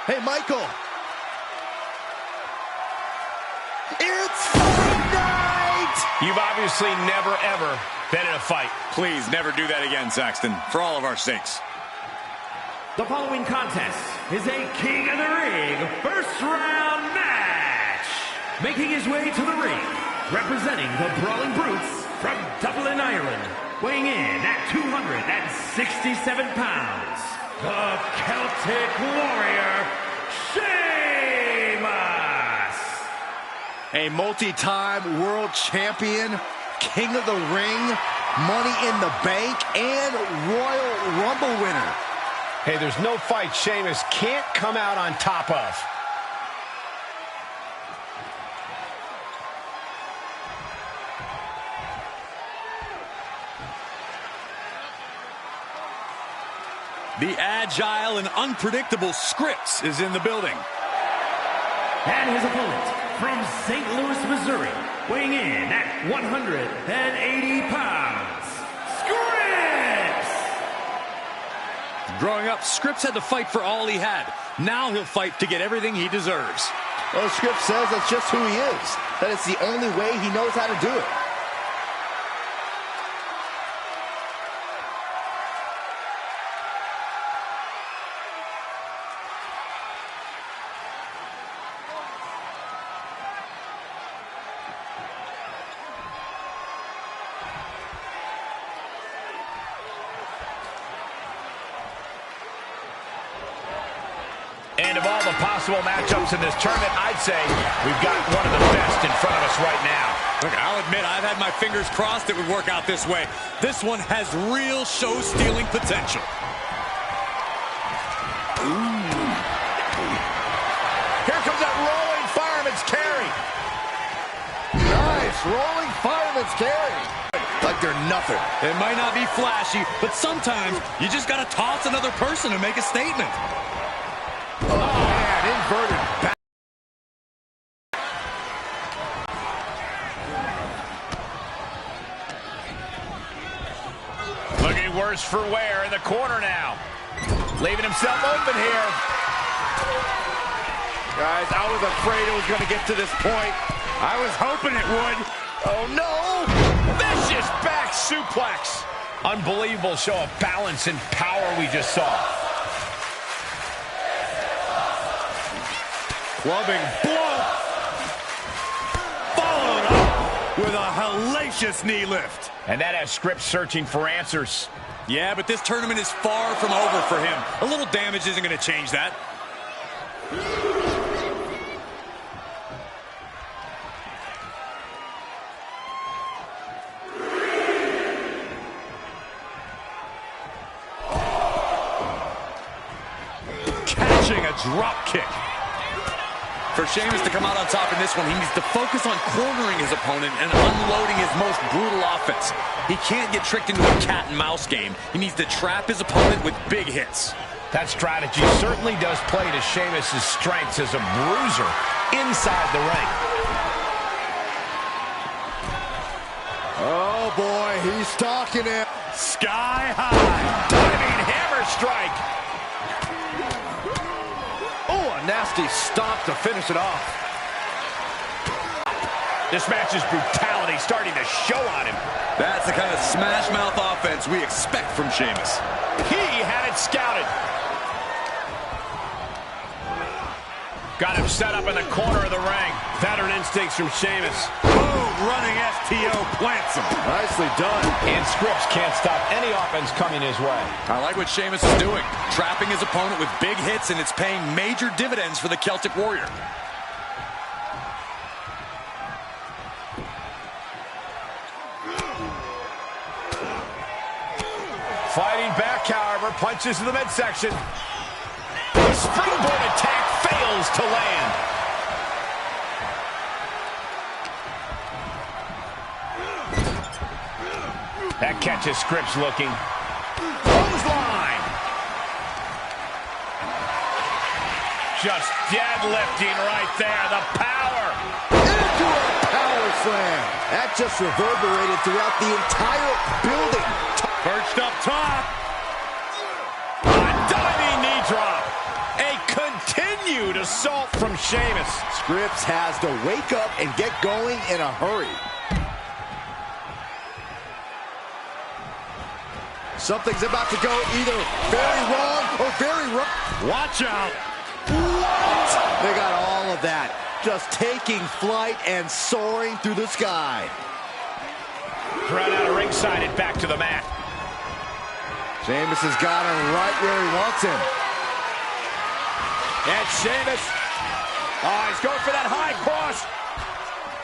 Hey, Michael. It's fight night! You've obviously never, ever been in a fight. Please never do that again, Saxton, for all of our sakes. The following contest is a King of the Ring first round match. Making his way to the ring, representing the Brawling Brutes from Dublin, Ireland, weighing in at 267 pounds, the Celtic Warrior, Sheamus. A multi-time world champion, King of the Ring, Money in the Bank, and Royal Rumble winner. Hey, there's no fight Sheamus can't come out on top of. The agile and unpredictable Scripps is in the building. And his opponent from St. Louis, Missouri, weighing in at 180 pounds, Scripps! Growing up, Scripps had to fight for all he had. Now he'll fight to get everything he deserves. Well, Scripps says that's just who he is. That it's the only way he knows how to do it. And of all the possible matchups in this tournament, I'd say we've got one of the best in front of us right now. Look, I'll admit, I've had my fingers crossed it would work out this way. This one has real show-stealing potential. Here comes that rolling fireman's carry. Nice, rolling fireman's carry. Like they're nothing. It might not be flashy, but sometimes you just got to toss another person to make a statement. Oh, man, inverted back. Looking worse for wear in the corner now. Leaving himself open here. Guys, I was afraid it was going to get to this point. I was hoping it would. Oh, no! Vicious back suplex. Unbelievable show of balance and power we just saw. Clubbing blow. Followed up with a hellacious knee lift. And that has Scripps searching for answers. Yeah, but this tournament is far from over for him. A little damage isn't going to change that. Catching a drop kick. For Sheamus to come out on top in this one, he needs to focus on cornering his opponent and unloading his most brutal offense. He can't get tricked into a cat-and-mouse game. He needs to trap his opponent with big hits. That strategy certainly does play to Sheamus' strengths as a bruiser inside the ring. Oh, boy, he's stalking him. Sky high. Diving hammer strike. Oh, a nasty stomp to finish it off. This match's brutality starting to show on him. That's the kind of smash-mouth offense we expect from Sheamus. He had it scouted. Got him set up in the corner of the ring. Pattern instincts from Sheamus. Oh, running STO plants him. Nicely done. And Scripps can't stop any offense coming his way. I like what Sheamus is doing. Trapping his opponent with big hits, and it's paying major dividends for the Celtic Warrior. Fighting back, however, punches in the midsection. The springboard attack fails to land. That catches Scripps looking. Clothesline. Just deadlifting right there. The power. Into a power slam. That just reverberated throughout the entire building. Perched up top. A diving knee drop. A continuing continued assault from Sheamus. Scripps has to wake up and get going in a hurry. Something's about to go either very wrong or very right. Watch out. What? They got all of that. Just taking flight and soaring through the sky. Crowd out of ringside and back to the mat. Sheamus has got him right where he wants him. And Sheamus. Oh, he's going for that high cross.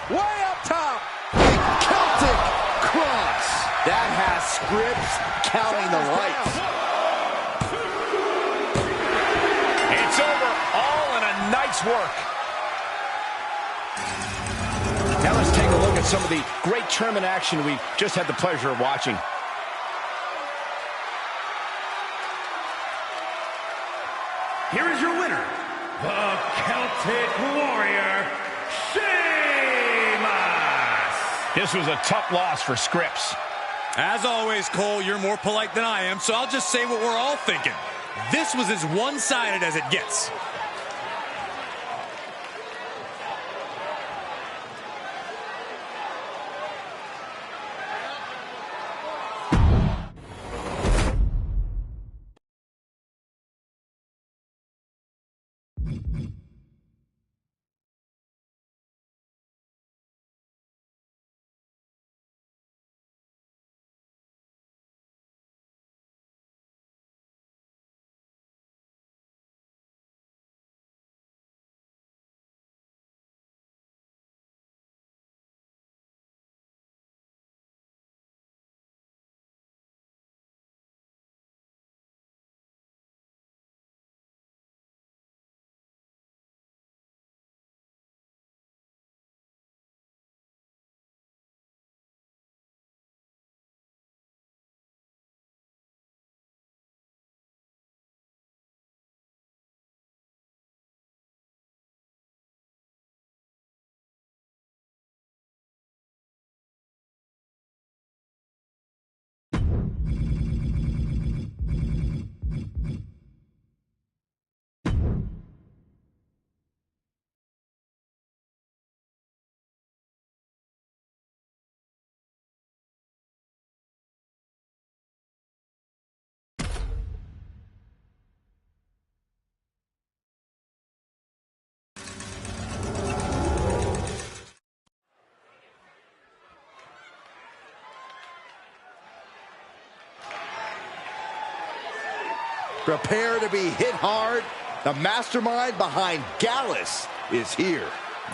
Way up top. The Celtic cross. That has Scripps counting the lights. It's over. All in a night's work. Now let's take a look at some of the great tournament action we just had the pleasure of watching. Here is your winner, the Celtic Warrior, Sheamus. This was a tough loss for Scripps. As always, Cole, you're more polite than I am, so I'll just say what we're all thinking. This was as one-sided as it gets. Prepare to be hit hard. The mastermind behind Gallus is here.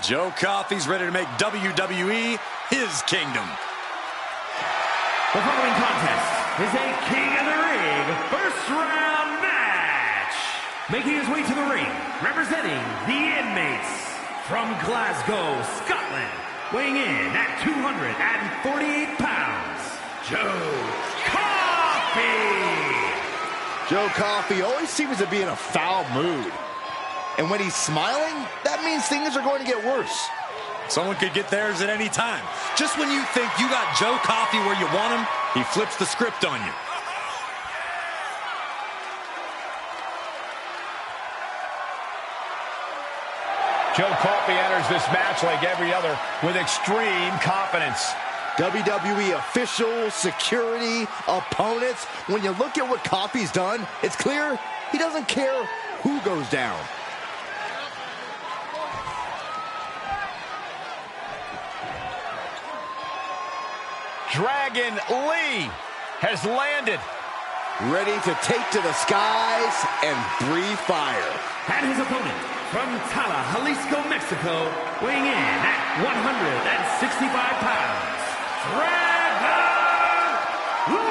Joe Coffey's ready to make WWE his kingdom. The following contest is a King of the Ring first round match. Making his way to the ring, representing the inmates from Glasgow, Scotland, weighing in at 248 pounds, Joe Coffey. Joe Coffey always seems to be in a foul mood. And when he's smiling, that means things are going to get worse. Someone could get theirs at any time. Just when you think you got Joe Coffey where you want him, he flips the script on you. Joe Coffey enters this match like every other with extreme confidence. WWE officials, security, opponents. When you look at what Coffey's done, it's clear he doesn't care who goes down. Dragon Lee has landed. Ready to take to the skies and breathe fire. And his opponent from Tala, Jalisco, Mexico, weighing in at 165 pounds, Dragon Lee!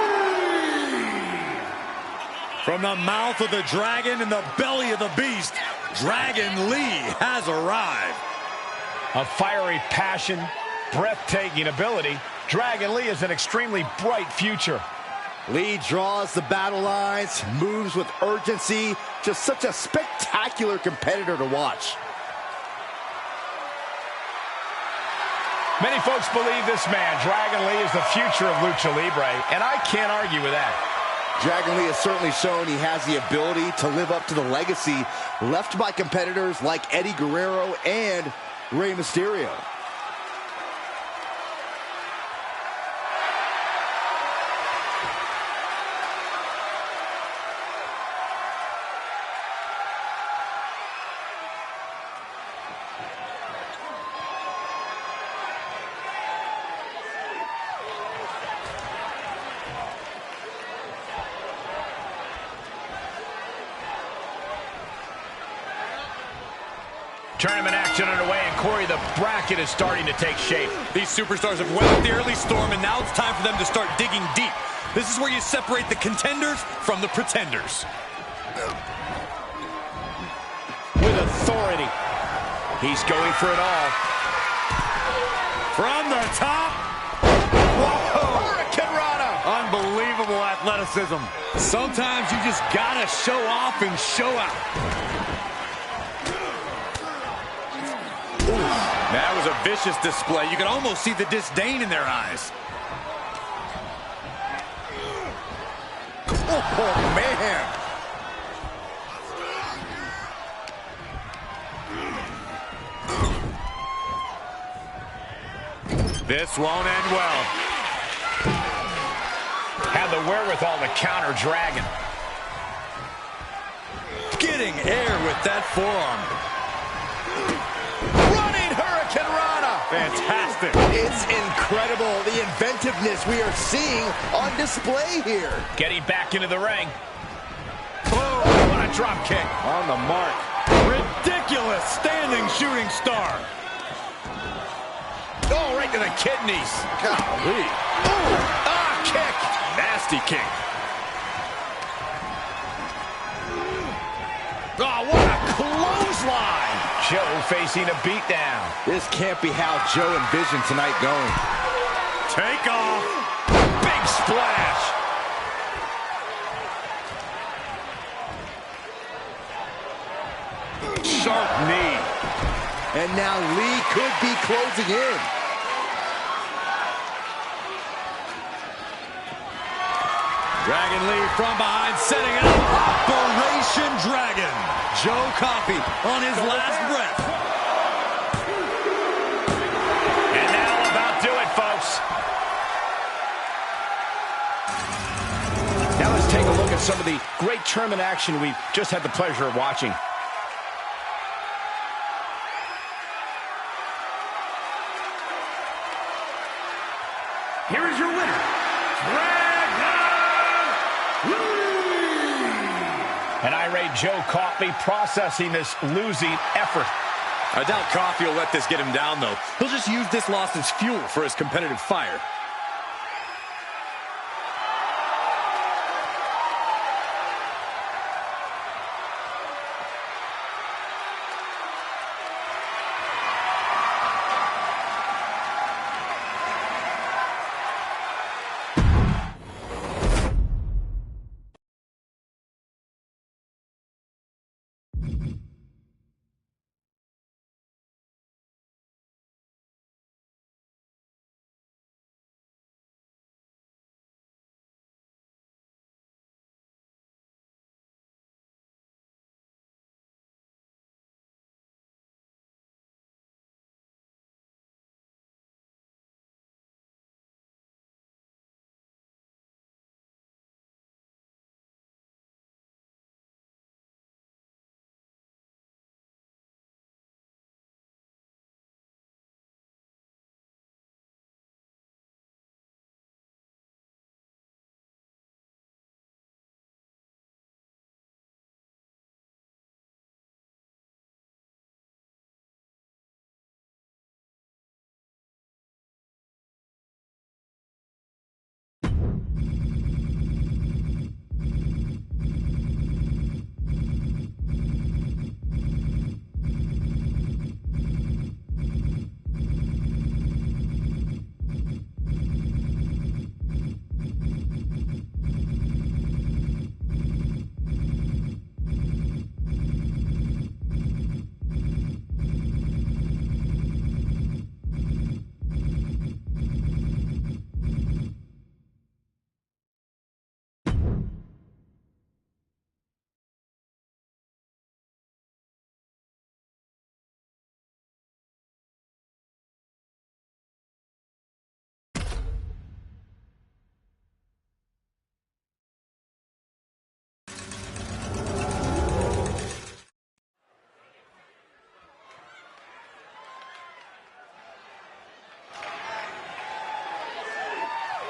From the mouth of the dragon and the belly of the beast, Dragon Lee has arrived. A fiery passion, breathtaking ability. Dragon Lee has an extremely bright future. Lee draws the battle lines, moves with urgency. Just such a spectacular competitor to watch. Many folks believe this man, Dragon Lee, is the future of Lucha Libre, and I can't argue with that. Dragon Lee has certainly shown he has the ability to live up to the legacy left by competitors like Eddie Guerrero and Rey Mysterio. Tournament action underway, and Corey, the bracket is starting to take shape. These superstars have weathered the early storm, and now it's time for them to start digging deep. This is where you separate the contenders from the pretenders. With authority. He's going for it all. From the top. Whoa! Hurricane Rana! Unbelievable athleticism. Sometimes you just gotta show off and show out. That was a vicious display. You can almost see the disdain in their eyes. Oh, man. This won't end well. Had the wherewithal to counter Dragon. Getting air with that forearm. Fantastic. It's incredible, the inventiveness we are seeing on display here. Getting back into the ring. Oh, what a drop kick. On the mark. Ridiculous standing shooting star. Oh, right to the kidneys. Golly. Ah, kick. Nasty kick. Oh, what a clothesline. Joe facing a beatdown. This can't be how Joe envisioned tonight going. Take off. Big splash. Sharp knee. And now Lee could be closing in. Dragon Lee from behind, setting up Operation Dragon. Joe Coffey on his last breath. And that'll about do it, folks. Now let's take a look at some of the great tournament action we've just had the pleasure of watching. Here is your winner, An irate Joe Coffey processing this losing effort. I doubt Coffey will let this get him down, though. He'll just use this loss as fuel for his competitive fire.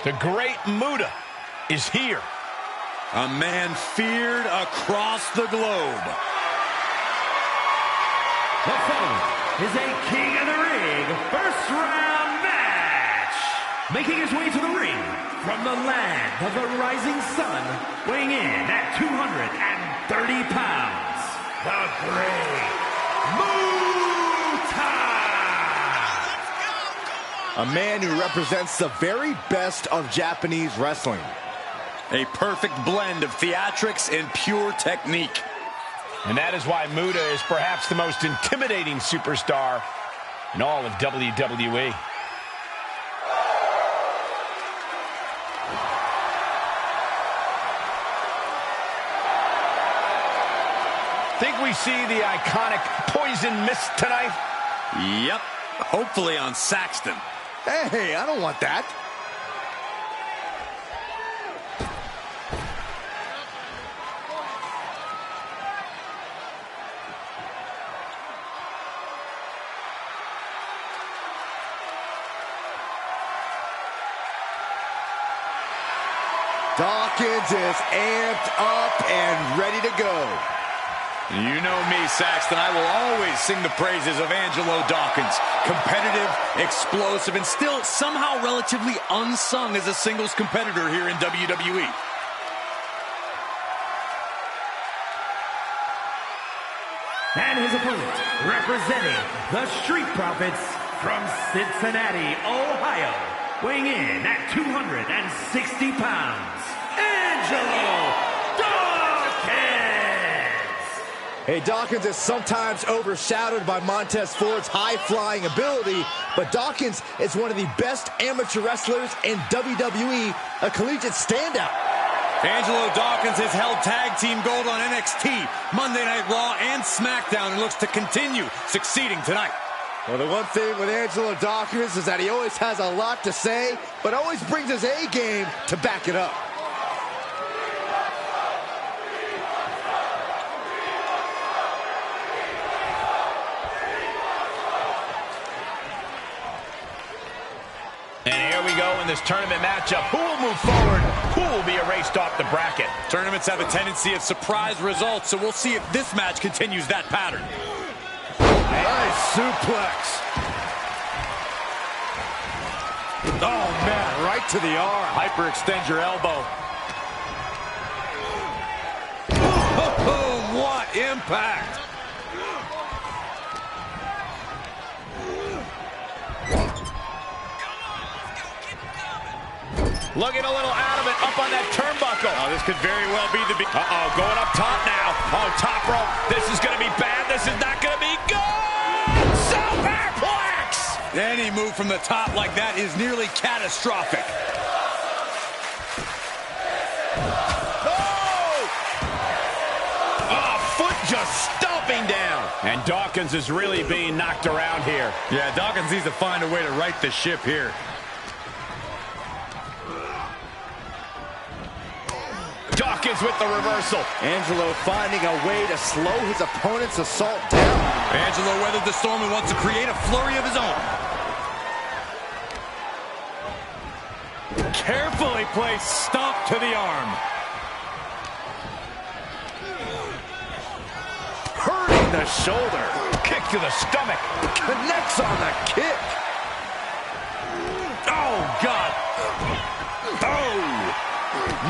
The great Muta is here. A man feared across the globe. The following is a King of the Ring first round match. Making his way to the ring from the land of the rising sun, weighing in at 230 pounds, the great Muta! A man who represents the very best of Japanese wrestling. A perfect blend of theatrics and pure technique. And that is why Muta is perhaps the most intimidating superstar in all of WWE. Think we see the iconic poison mist tonight? Yep, hopefully on Saxton. Hey, I don't want that. Dawkins is amped up and ready to go. You know me, Saxton. I will always sing the praises of Angelo Dawkins. Competitive, explosive, and still somehow relatively unsung as a singles competitor here in WWE. And his opponent, representing the Street Profits from Cincinnati, Ohio, weighing in at 260 pounds, Angelo Dawkins! Hey, Dawkins is sometimes overshadowed by Montez Ford's high-flying ability, but Dawkins is one of the best amateur wrestlers in WWE, a collegiate standout. Angelo Dawkins has held tag team gold on NXT, Monday Night Raw, and SmackDown, and looks to continue succeeding tonight. Well, the one thing with Angelo Dawkins is that he always has a lot to say, but always brings his A game to back it up. And here we go in this tournament matchup. Who will move forward? Who will be erased off the bracket? Tournaments have a tendency of surprise results, so we'll see if this match continues that pattern. Nice suplex. Oh, man, right to the arm. Hyperextend your elbow. Oh, what impact! Looking a little out of it, up on that turnbuckle. Oh, this could very well be the... Uh-oh, going up top now. Oh, top rope. This is going to be bad. This is not going to be good. Superplex! Any move from the top like that is nearly catastrophic. Oh, foot just stomping down. And Dawkins is really being knocked around here. Yeah, Dawkins needs to find a way to right the ship here. Dawkins with the reversal. Angelo finding a way to slow his opponent's assault down. Angelo weathered the storm and wants to create a flurry of his own. Carefully placed stomp to the arm. Hurting the shoulder. Kick to the stomach. Connects on the kick. Oh, God. Oh.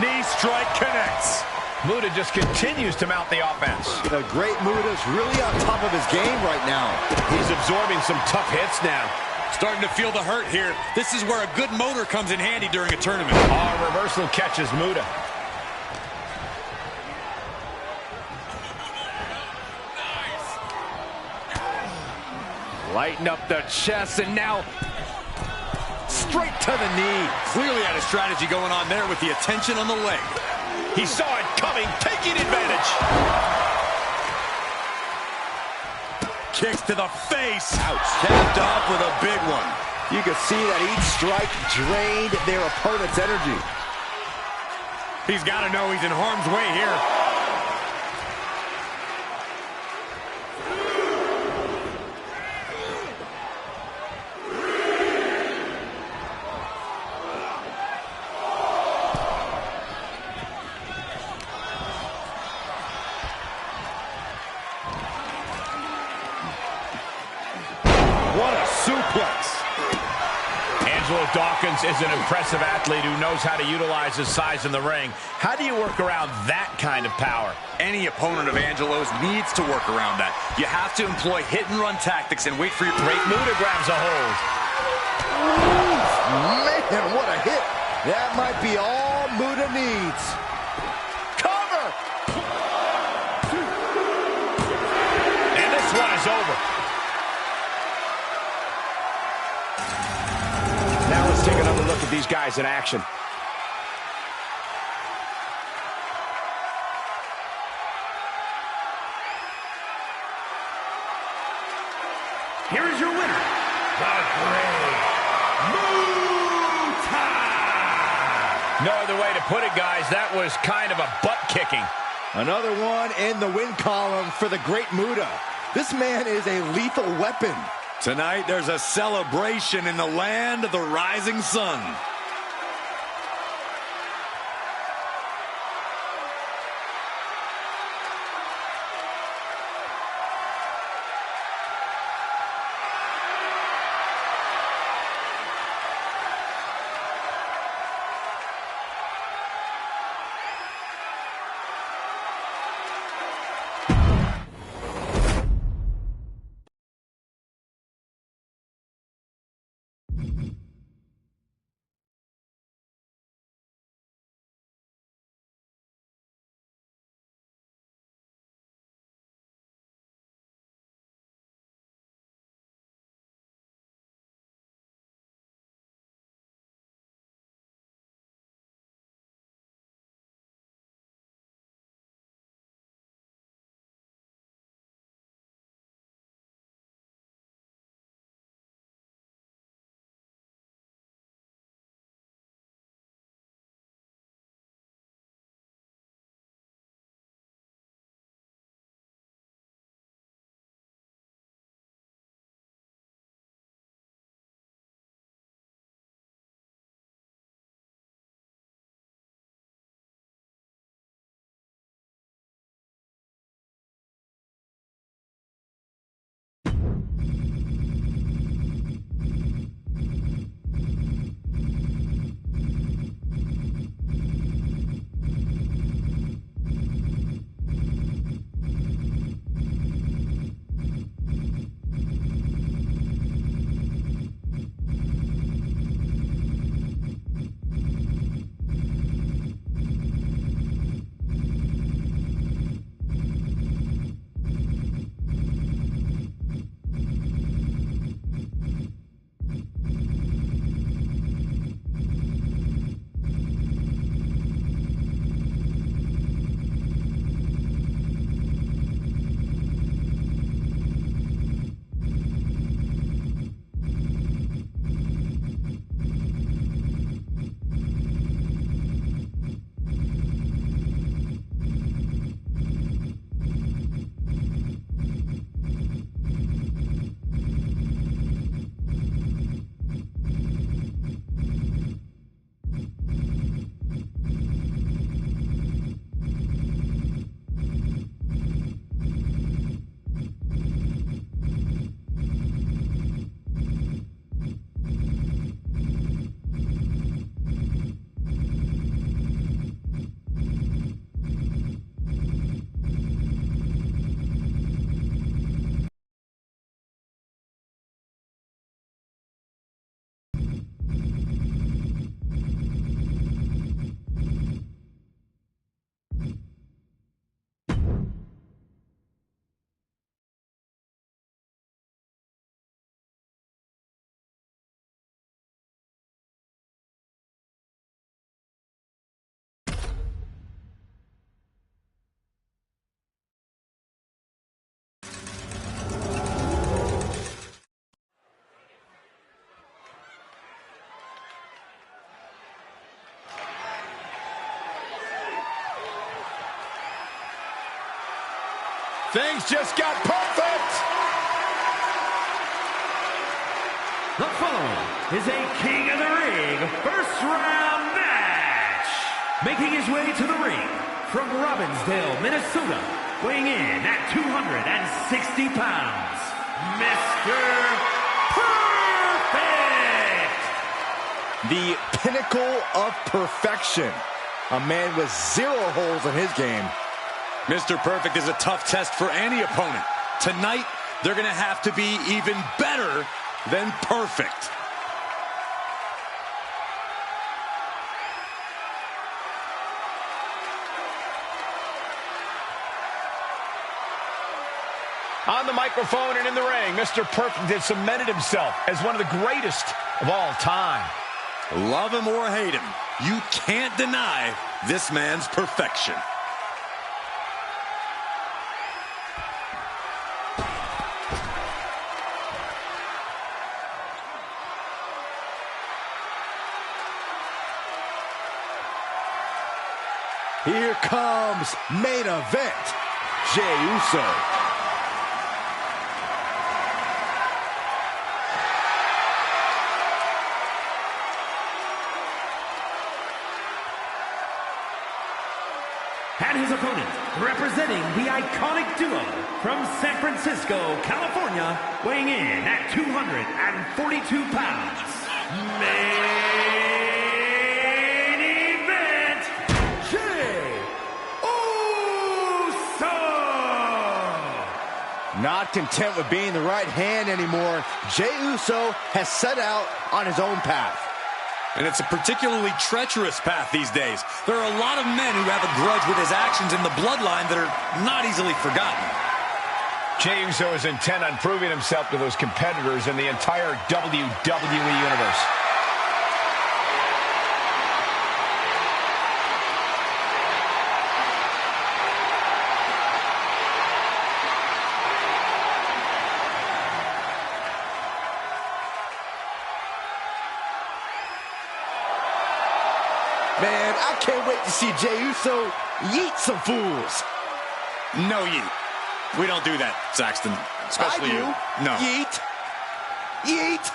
Knee strike connects. Muta just continues to mount the offense. The great Muta's really on top of his game right now. He's absorbing some tough hits now. Starting to feel the hurt here. This is where a good motor comes in handy during a tournament. Oh, reversal catches Muta. Lighten up the chest, and now straight to the knee. Clearly had a strategy going on there with the attention on the leg. He saw it coming, taking advantage. Kicks to the face. Ouch. Capped off with a big one. You can see that each strike drained their opponent's energy. He's got to know he's in harm's way here. What a suplex. Angelo Dawkins is an impressive athlete who knows how to utilize his size in the ring. How do you work around that kind of power? Any opponent of Angelo's needs to work around that. You have to employ hit-and-run tactics and wait for your Great Muta grabs a hold. Man, what a hit. That might be all Muta needs. Cover! And this one is over. Now let's take another look at these guys in action. Here is your winner, the Great Muta! No other way to put it, guys. That was kind of a butt-kicking. Another one in the win column for the Great Muta. This man is a lethal weapon. Tonight, there's a celebration in the land of the rising sun. Things just got perfect. The following is a King of the Ring first round match. Making his way to the ring from Robbinsdale, Minnesota, weighing in at 260 pounds, Mr. The pinnacle of perfection. A man with 0 holes in his game. Mr. Perfect is a tough test for any opponent. Tonight, they're going to have to be even better than perfect. On the microphone and in the ring, Mr. Perfect has cemented himself as one of the greatest of all time. Love him or hate him, you can't deny this man's perfection. Here comes main event, Jey Uso. And his opponent, representing the iconic duo from San Francisco, California, weighing in at 242 pounds, main event, Jey Uso! Not content with being the right hand anymore, Jey Uso has set out on his own path. And it's a particularly treacherous path these days. There are a lot of men who have a grudge with his actions in the bloodline that are not easily forgotten. Jey Uso is intent on proving himself to those competitors in the entire WWE Universe. Man, I can't wait to see Jey Uso yeet some fools. No yeet. We don't do that, Saxton. Especially I do. you. No. Yeet. Yeet.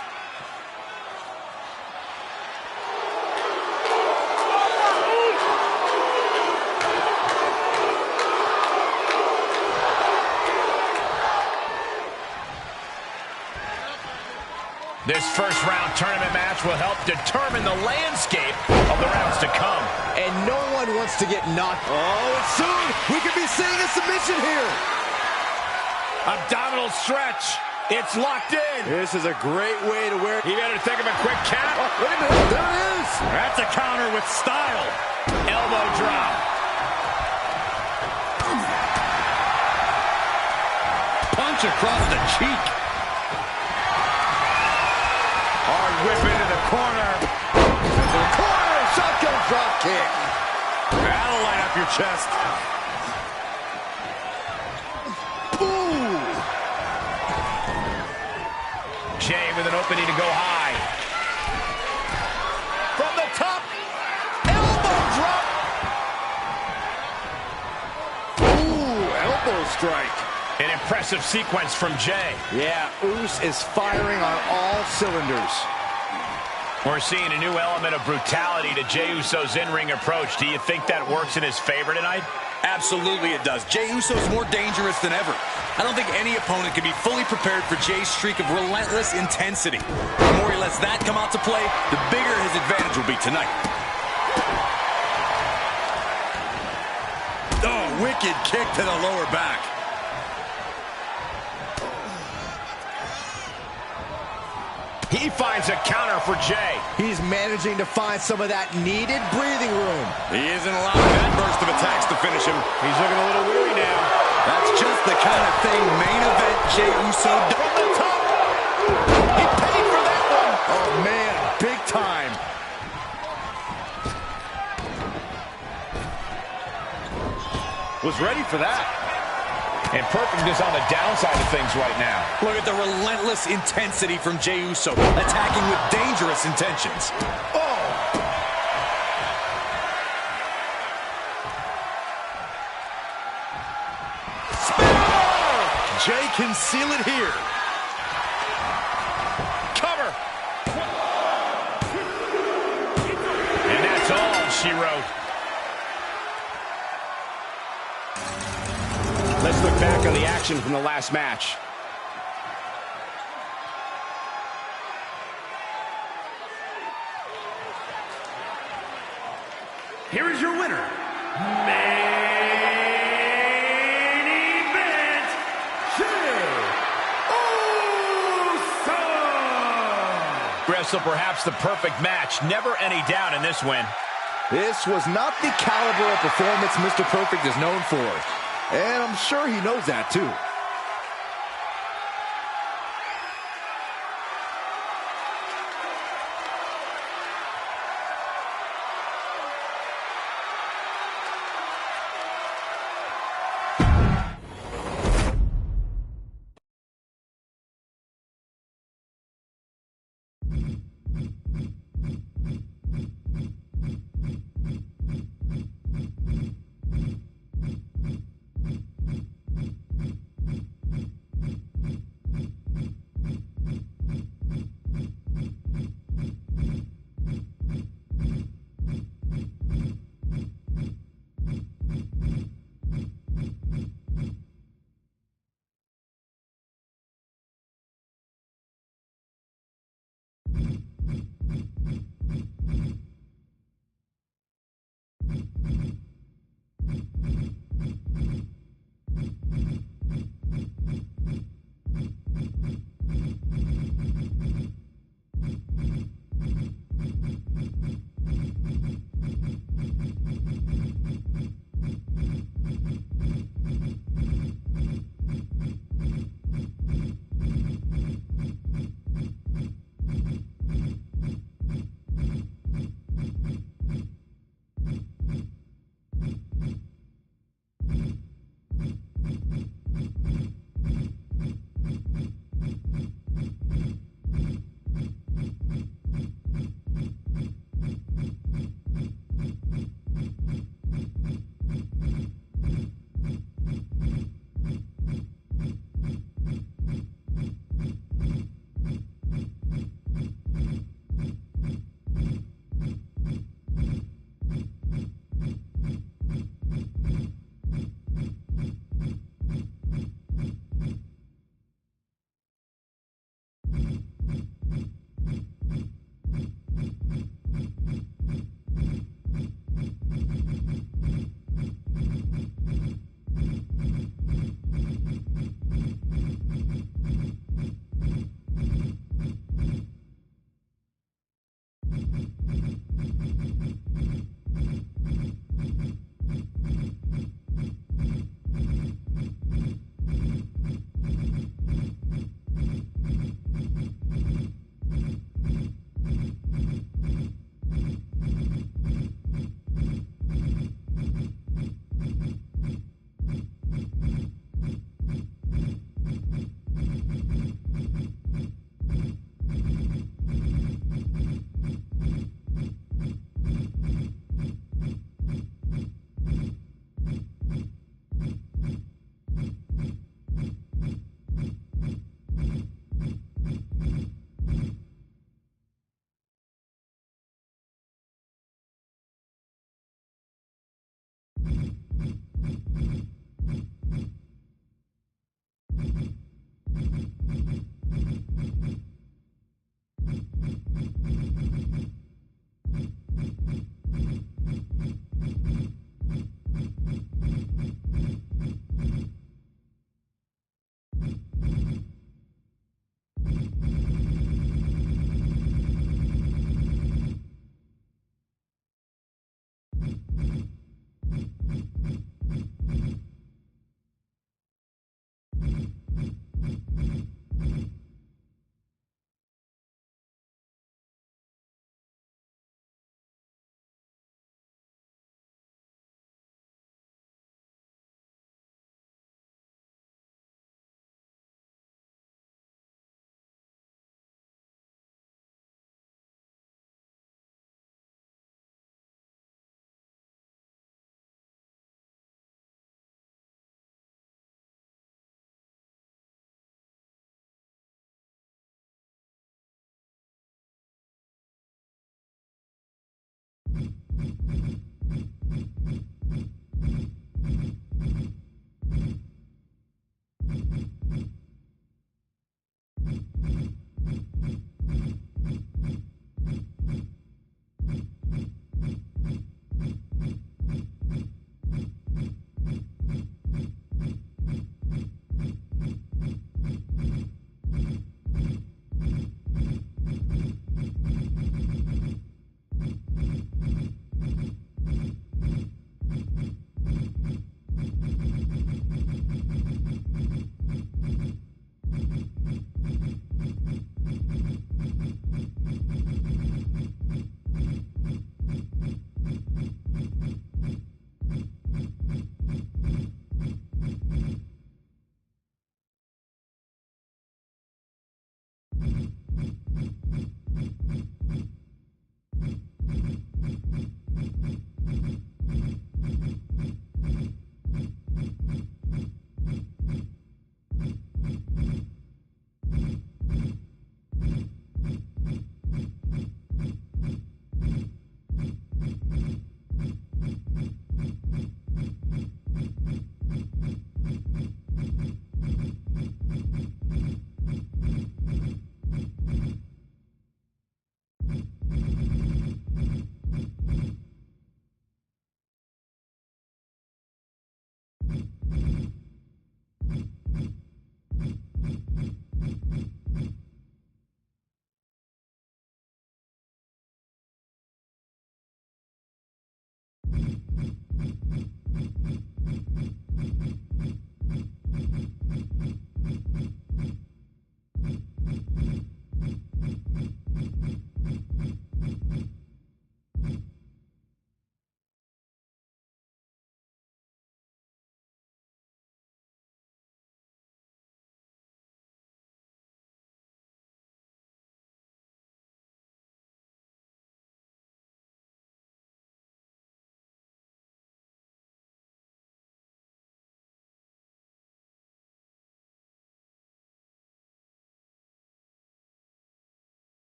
This first-round tournament match will help determine the landscape of the rounds to come. And no one wants to get knocked. Oh, and soon we could be seeing a submission here. Abdominal stretch. It's locked in. This is a great way to wear. He better think of a quick count. Oh, wait a minute. There it is. That's a counter with style. Elbow drop. Punch across the cheek. Hard whip into the corner. Into the corner. Shotgun drop kick. That'll light up your chest. Ooh. Jey with an opening to go high. From the top. Elbow drop. Ooh, elbow strike. An impressive sequence from Jey. Yeah, Uso is firing on all cylinders. We're seeing a new element of brutality to Jey Uso's in-ring approach. Do you think that works in his favor tonight? Absolutely it does. Jey Uso's more dangerous than ever. I don't think any opponent can be fully prepared for Jey's streak of relentless intensity. The more he lets that come out to play, the bigger his advantage will be tonight. Oh, wicked kick to the lower back. He finds a counter for Jey. He's managing to find some of that needed breathing room. He isn't allowing that burst of attacks to finish him. He's looking a little weary now. That's just the kind of thing main event Jey Uso does. From the top. He paid for that one. Oh, man, big time. Was ready for that. And Perfect is on the downside of things right now. Look at the relentless intensity from Jey Uso, attacking with dangerous intentions. Oh! Spin! Jey can seal it here. Cover. And that's all she wrote. Let's look back on the action from the last match. here is your winner, main event, Jey Uso! Wrestle perhaps the perfect match. Never any doubt in this win. This was not the caliber of performance Mr. Perfect is known for. And I'm sure he knows that too.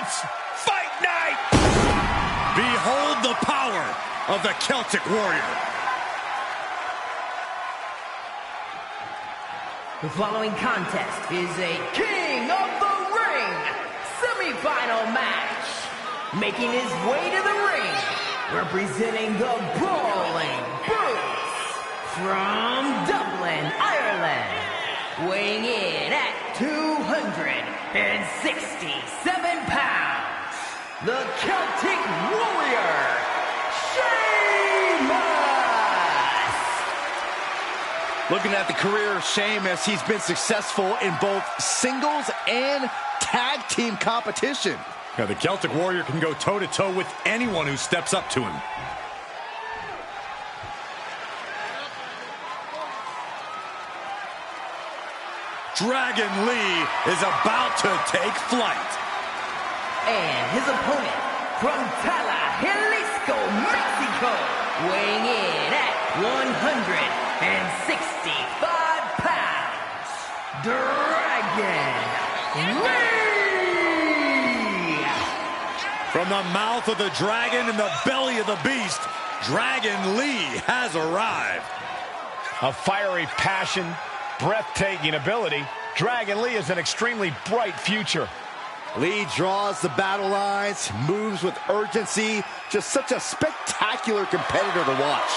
It's fight night! Behold the power of the Celtic Warrior. The following contest is a King of the Ring semi-final match. Making his way to the ring, representing the Brawling Brutes from Dublin, Ireland. Weighing in at 267 pounds, the Celtic Warrior, Sheamus! Looking at the career of Sheamus, he's been successful in both singles and tag team competition. Yeah, the Celtic Warrior can go toe-to-toe with anyone who steps up to him. Dragon Lee is about to take flight. And his opponent from Tala, Jalisco, Mexico, weighing in at 165 pounds, Dragon Lee! From the mouth of the dragon and the belly of the beast, Dragon Lee has arrived. A fiery passion, breathtaking ability. Dragon Lee has an extremely bright future. Lee draws the battle lines, moves with urgency. Just such a spectacular competitor to watch.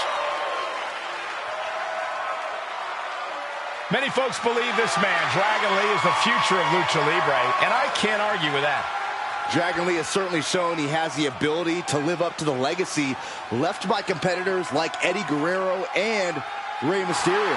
Many folks believe this man, Dragon Lee, is the future of Lucha Libre, and I can't argue with that. Dragon Lee has certainly shown he has the ability to live up to the legacy left by competitors like Eddie Guerrero and Rey Mysterio.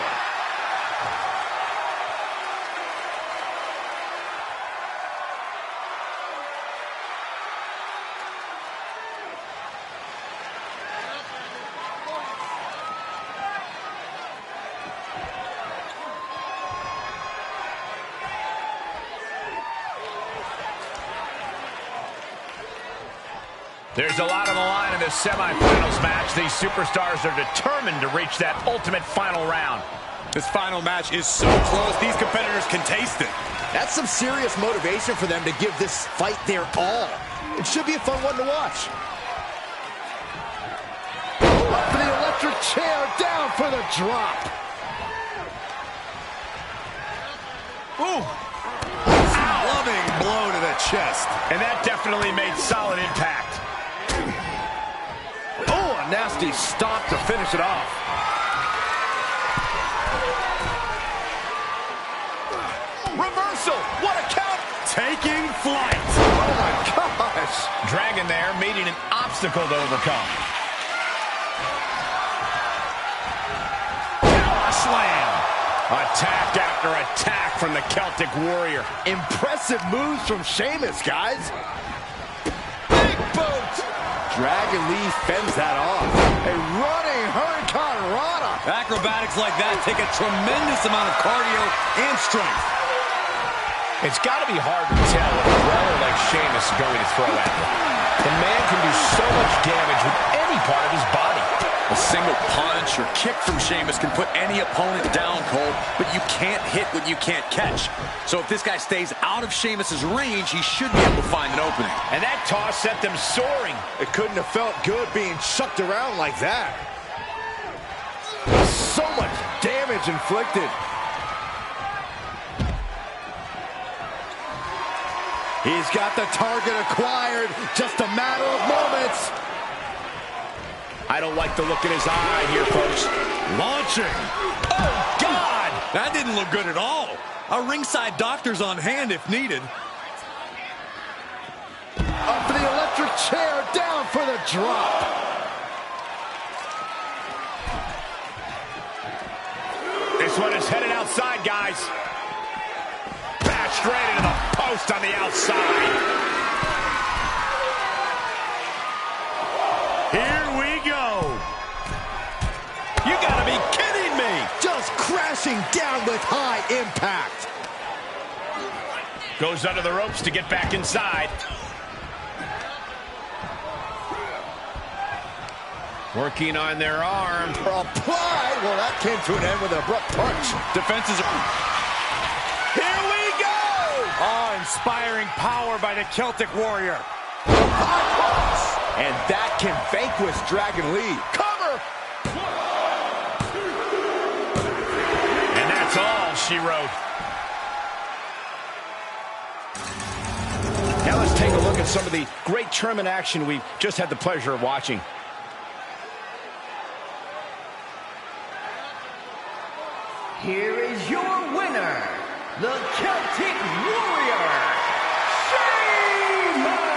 There's a lot on the line in this semifinals match. These superstars are determined to reach that ultimate final round. This final match is so close, these competitors can taste it. That's some serious motivation for them to give this fight their all. It should be a fun one to watch. Up for the electric chair, down for the drop. Ooh! Loving blow to the chest. And that definitely made solid impact. Oh, a nasty stop to finish it off. Reversal! What a count! Taking flight! Oh my gosh! Dragon there meeting an obstacle to overcome. Power slam! Attack after attack from the Celtic Warrior. Impressive moves from Sheamus, guys. Big boot! Dragon Lee fends that off. A running Hurricane Rana. Acrobatics like that take a tremendous amount of cardio and strength. It's got to be hard to tell what a brawler like Sheamus is going to throw at you. The man can do so much damage with any part of his body. A single punch or kick from Sheamus can put any opponent down cold, but you can't hit what you can't catch. So if this guy stays out of Sheamus's range, he should be able to find an opening. And that toss sent them soaring. It couldn't have felt good being chucked around like that. So much damage inflicted. He's got the target acquired. Just a matter of moments. I don't like the look in his eye here, folks. Launching. Oh, God! That didn't look good at all. A ringside doctor's on hand if needed. Up for the electric chair, down for the drop. This one is headed outside, guys. Bash straight into the post on the outside. Here we go. You gotta be kidding me. Just crashing down with high impact. Goes under the ropes to get back inside. Working on their arm. Applied. Well, that came to an end with an abrupt punch. Defenses are... Here we go! Inspiring power by the Celtic Warrior. And that can vanquish Dragon Lee. Cover! And that's all she wrote. Now let's take a look at some of the great tournament action we've just had the pleasure of watching. Here is your winner, the Celtic Warrior, Sheamus!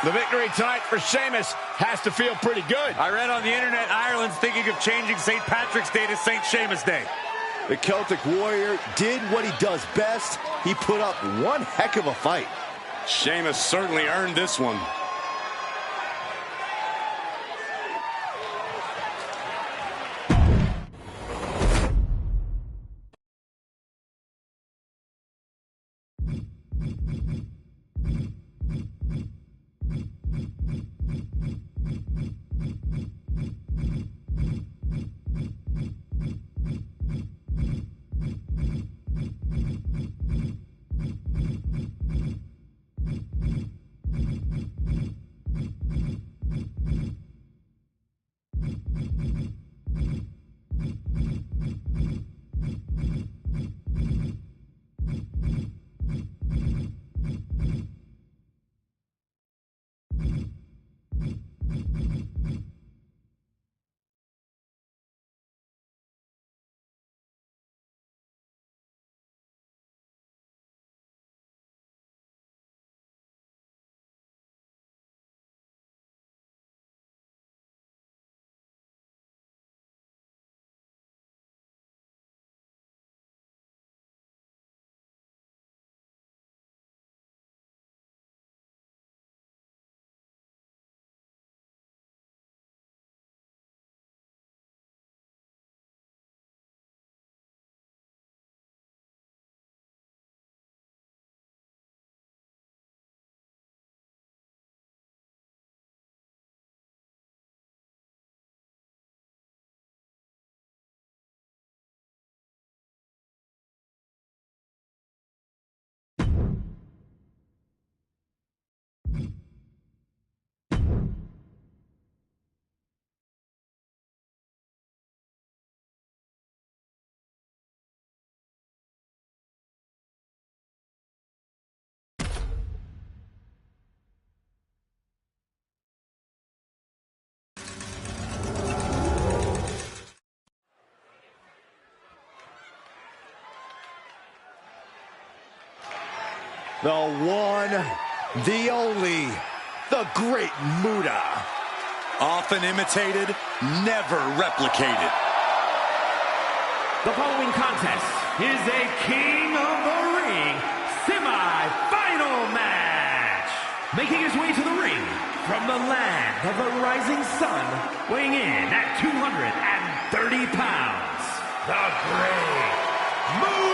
The victory tonight for Sheamus has to feel pretty good. I read on the internet Ireland's thinking of changing St. Patrick's Day to St. Sheamus Day. The Celtic Warrior did what he does best. He put up one heck of a fight. Sheamus certainly earned this one. The one, the only, the Great Muta. Often imitated, never replicated. The following contest is a King of the Ring semi-final match. Making his way to the ring from the land of the rising sun, weighing in at 230 pounds, the Great Muta.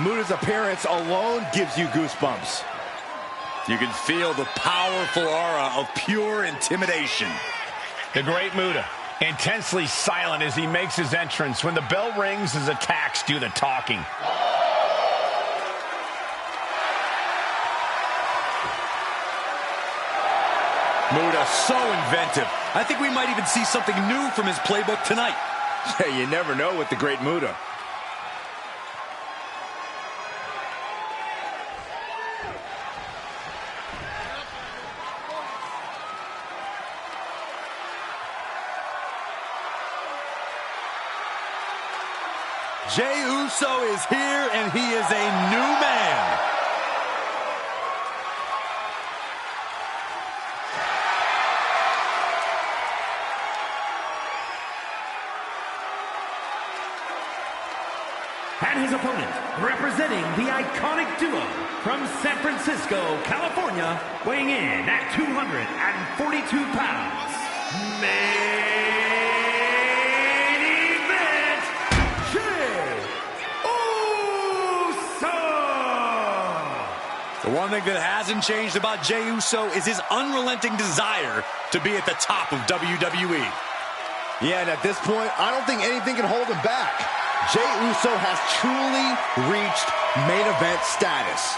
Muta's appearance alone gives you goosebumps. You can feel the powerful aura of pure intimidation. The Great Muta, intensely silent as he makes his entrance. When the bell rings, his attacks do the talking. Muta, so inventive. I think we might even see something new from his playbook tonight. Yeah, you never know with the Great Muta. Jey Uso is here, and he is a new man. And his opponent, representing the iconic duo from San Francisco, California, weighing in at 242 pounds, main event, Jey Uso! The one thing that hasn't changed about Jey Uso is his unrelenting desire to be at the top of WWE. Yeah, and at this point, I don't think anything can hold him back. Jey Uso has truly reached main event status.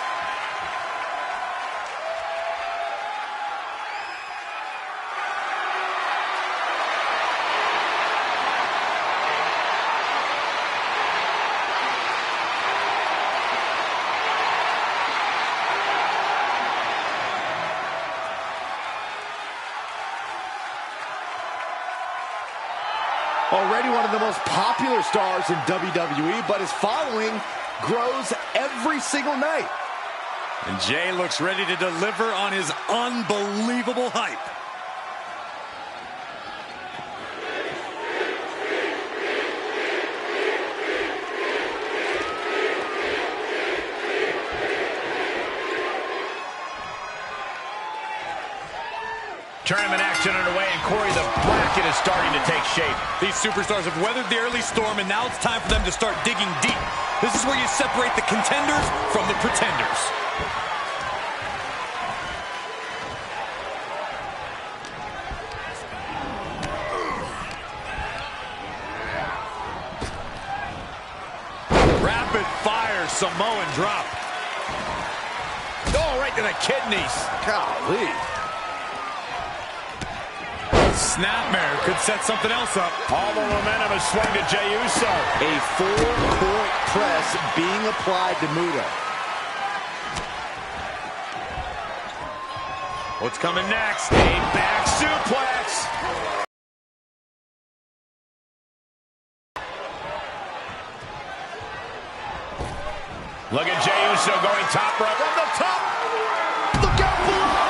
Already one of the most popular stars in WWE, but his following grows every single night. And Jey looks ready to deliver on his unbelievable hype. Tournament action underway, and Corey, the bracket is starting to take shape. These superstars have weathered the early storm, and now it's time for them to start digging deep. This is where you separate the contenders from the pretenders. Rapid fire Samoan drop. Oh, right to the kidneys. Golly. Snapmare could set something else up. All the momentum is swung to Jey Uso. A full-court press being applied to Muta. What's coming next? A back suplex. Look at Jey Uso going top rope from the top. Look out below!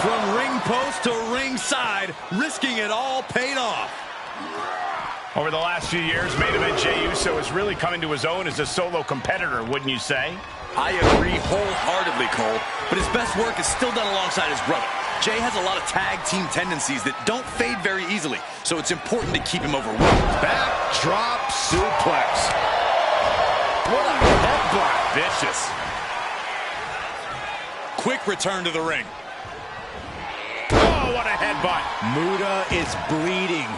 From ring post to ringside, risking it all paid off. Over the last few years, main event Jey Uso has really come into his own as a solo competitor, wouldn't you say? I agree wholeheartedly, Cole, but his best work is still done alongside his brother. Jey has a lot of tag team tendencies that don't fade very easily, so it's important to keep him over one. Backdrop suplex. What a headbutt. Vicious. Quick return to the ring. Oh, what a headbutt. Muta is bleeding.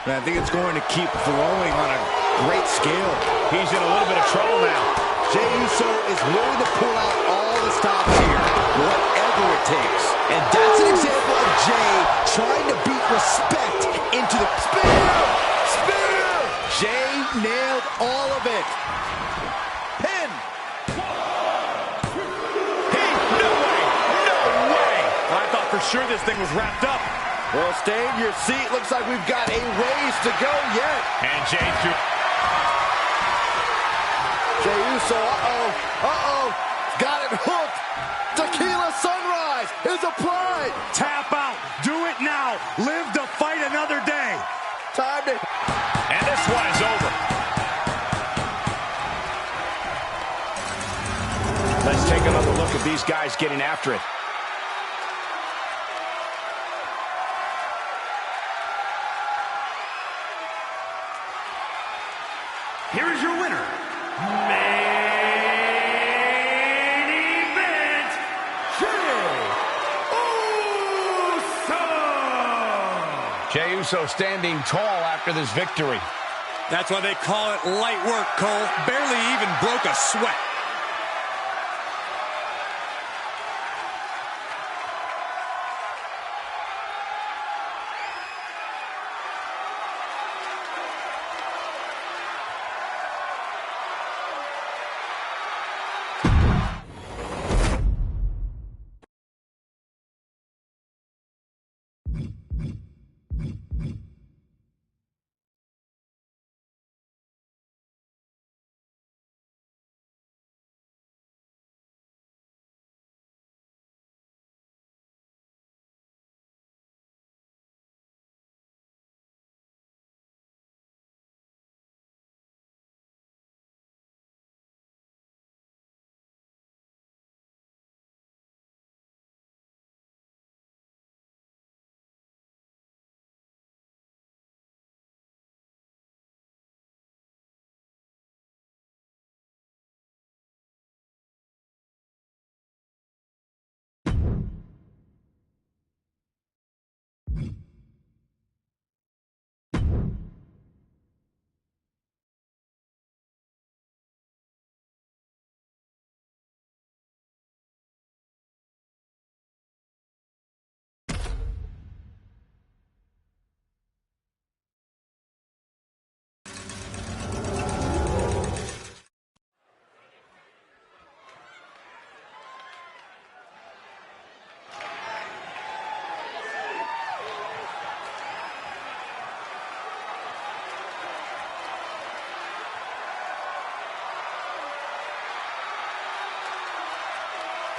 And I think it's going to keep flowing on a great scale. He's in a little bit of trouble now. Jey Uso is willing to pull out all the stops here, whatever it takes. And that's an example of Jey trying to beat respect into the spear! Spear! Jey nailed all of it. Pin! No way! No way! I thought for sure this thing was wrapped up. Well, stay in your seat. Looks like we've got a ways to go yet. And Jey threw. Jey Uso, got it hooked. Tequila Sunrise is applied. Tap out. Do it now. Live to fight another day. Time to... And this one is over. Let's take another look at these guys getting after it. Here is your winner, main event, Jey Uso. Jey Uso standing tall after this victory. That's why they call it light work, Cole. Barely even broke a sweat.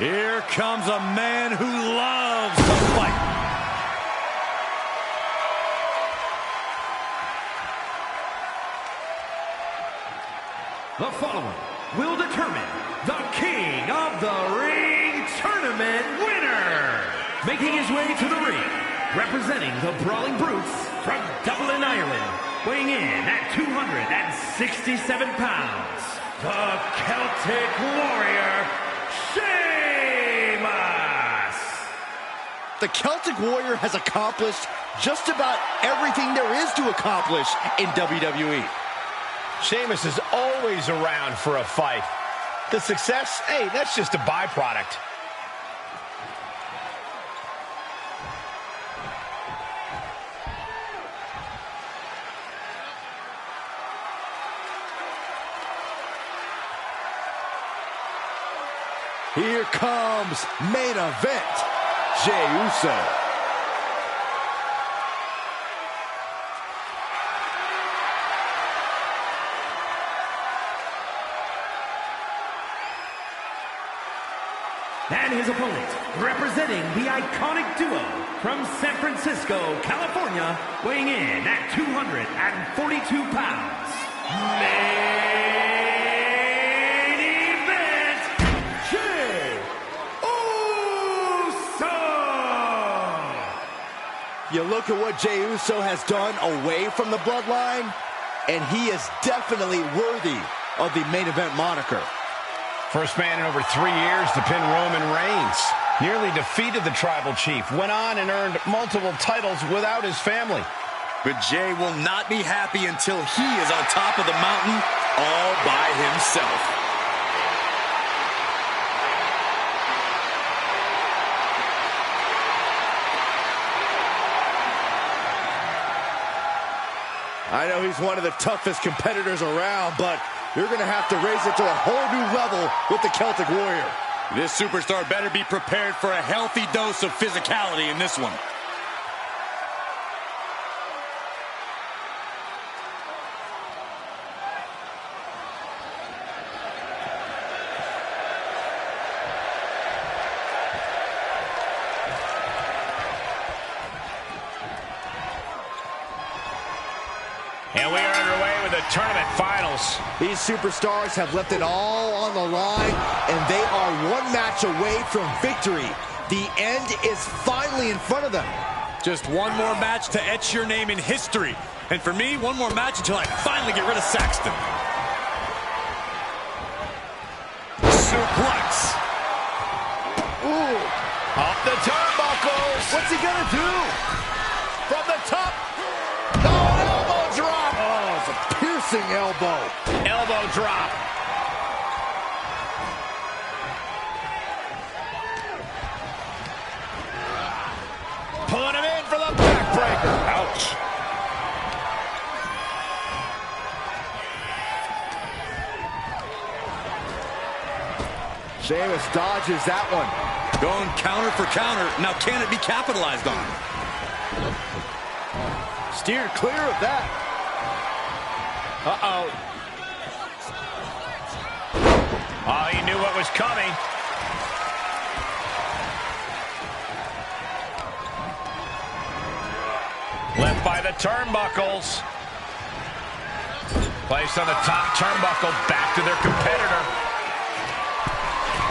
Here comes a man who loves to fight. The following will determine the King of the Ring Tournament winner. Making his way to the ring, representing the Brawling Brutes from Dublin, Ireland, weighing in at 267 pounds, the Celtic Warrior, Sheamus. The Celtic Warrior has accomplished just about everything there is to accomplish in WWE. Sheamus is always around for a fight. The success, hey, that's just a byproduct. Here comes main event, Jey Uso. And his opponent, representing the iconic duo from San Francisco, California, weighing in at 242 pounds, main event, Jey Uso! You look at what Jey Uso has done away from the bloodline, and he is definitely worthy of the main event moniker. First man in over 3 years to pin Roman Reigns. Nearly defeated the Tribal Chief. Went on and earned multiple titles without his family. But Jey will not be happy until he is on top of the mountain all by himself. I know he's one of the toughest competitors around, but you're going to have to raise it to a whole new level with the Celtic Warrior. This superstar better be prepared for a healthy dose of physicality in this one. And we are underway with the tournament finals. These superstars have left it all on the line, and they are one match away from victory. The end is finally in front of them. Just one more match to etch your name in history. And for me, one more match until I finally get rid of Saxton. Suplex. Ooh. Off the turnbuckles. What's he gonna do? From the top. Elbow drop. Oh, it's a piercing elbow. Elbow drop. Pulling him in for the backbreaker. Ouch. Sheamus dodges that one. Going counter for counter. Now can it be capitalized on? Steered clear of that. Uh-oh. Oh, he knew what was coming. Left by the turnbuckles. Placed on the top turnbuckle. Back to their competitor.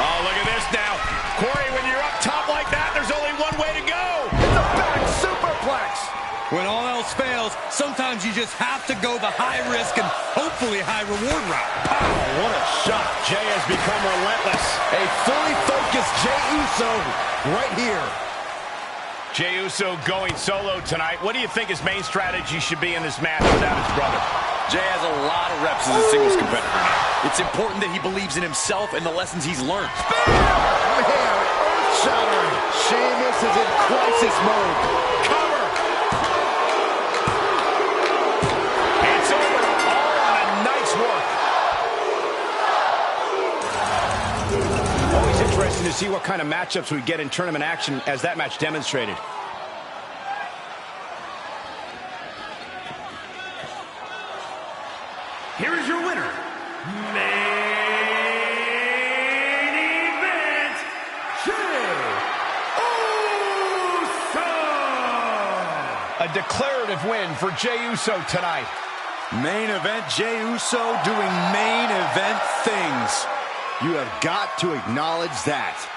Oh, look at this now. Corey, when you're up top like that, there's only one way to go. It's a back superplex. When all else fails, sometimes you just have to go the high risk and hopefully high reward route. Oh, what a shot. Jey has become relentless. A fully focused Jey Uso right here. Jey Uso going solo tonight. What do you think his main strategy should be in this match without his brother? Jey has a lot of reps as a singles competitor now. It's important that he believes in himself and the lessons he's learned. Man, earth-shattering. Sheamus is in crisis mode. Cover. It's over. All on a nice work. Always interesting to see what kind of matchups we get in tournament action, as that match demonstrated. Here is your winner, main event A declarative win for Jey Uso tonight. Main event, Jey Uso doing main event things. You have got to acknowledge that.